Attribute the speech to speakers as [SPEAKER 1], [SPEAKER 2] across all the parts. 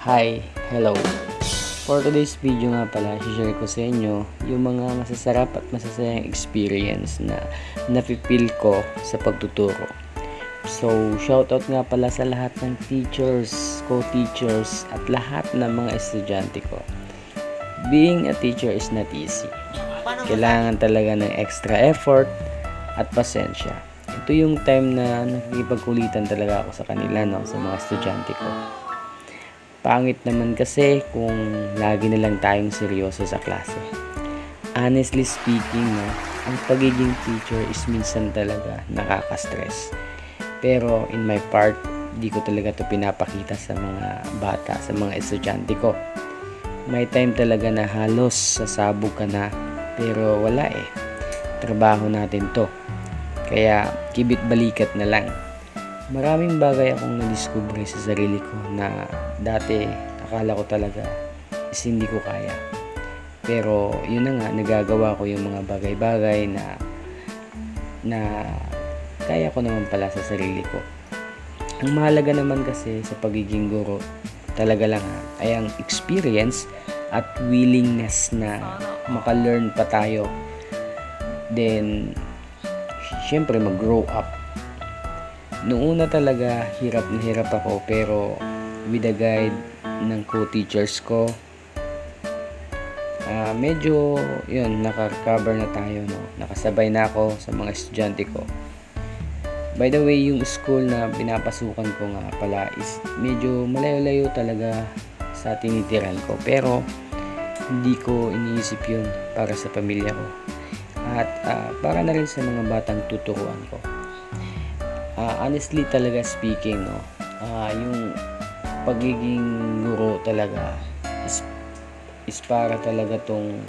[SPEAKER 1] Hi, hello. For today's video nga pala, share ko sa inyo yung mga masasarap at masasayang experience na nafe-feel ko sa pagtuturo. So, shoutout nga pala sa lahat ng teachers, co-teachers at lahat ng mga estudyante ko. Being a teacher is not easy. Kailangan talaga ng extra effort at pasensya. Ito yung time na nakikipagkulitan talaga ako sa kanila, no, sa mga estudyante ko. Pangit naman kasi kung lagi na lang tayong seryoso sa klase. Honestly speaking, no, ang pagiging teacher is minsan talaga nakaka-stress. Pero in my part, di ko talaga to pinapakita sa mga bata, sa mga estudyante ko. May time talaga na halos sasabog ka na, pero wala eh. Trabaho natin to. Kaya kibit balikat na lang. Maraming bagay akong nadiskubre sa sarili ko na dati akala ko talaga is hindi ko kaya. Pero yun na nga, nagagawa ko yung mga bagay-bagay na kaya ko naman pala sa sarili ko. Ang mahalaga naman kasi sa pagiging guro talaga lang ay ang experience at willingness na maka-learn pa tayo. Then syempre mag-grow up. Noong una talaga hirap na hirap ako, pero with the guide ng co-teachers ko, medyo yun, naka-recover na tayo, no? Nakasabay na ako sa mga estudyante ko. By the way, yung school na pinapasukan ko nga pala is medyo malayo-layo talaga sa tinitiran ko, pero hindi ko iniisip yun para sa pamilya ko at para na rin sa mga batang tuturuan ko. Honestly talaga speaking, no, yung pagiging guro talaga is para talaga tong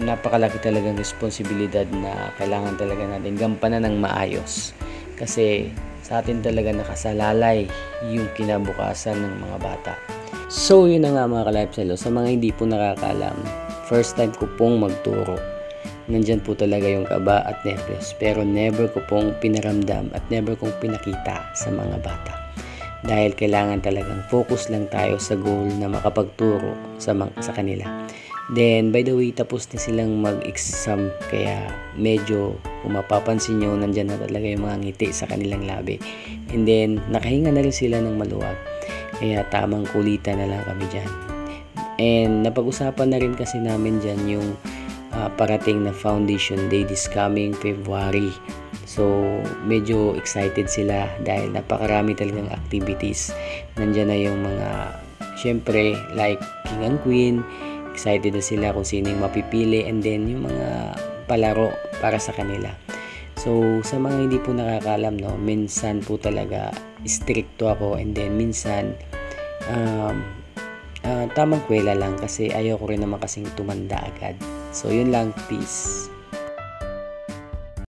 [SPEAKER 1] napakalaki talagang responsibilidad na kailangan talaga natin gampanan ng maayos, kasi sa atin talaga nakasalalay yung kinabukasan ng mga bata. So yun na nga mga ka-lifestyle, sa mga hindi po nakakaalam, first time ko pong magturo. Nandyan po talaga yung kaba at nervyos, pero never ko pong pinaramdam at never kong pinakita sa mga bata. Dahil kailangan talagang focus lang tayo sa goal na makapagturo sa kanila. Then, by the way, tapos na silang mag-exam, kaya medyo kung mapapansin nyo, nandyan na talaga yung mga ngiti sa kanilang labi. And then, nakahinga na rin sila ng maluwag. Kaya tamang kulitan na lang kami dyan. And napag-usapan na rin kasi namin dyan yung parating na foundation day this coming February. So medyo excited sila dahil napakarami talagang activities. Nandiyan na yung mga, syempre, like King and Queen. Excited na sila kung sino yung mapipili, and then yung mga palaro para sa kanila. So sa mga hindi po nakakalam, no, minsan po talaga stricto ako, and then minsan tamang kwela lang kasi ayaw ko rin naman kasing tumanda agad. So yun lang, peace.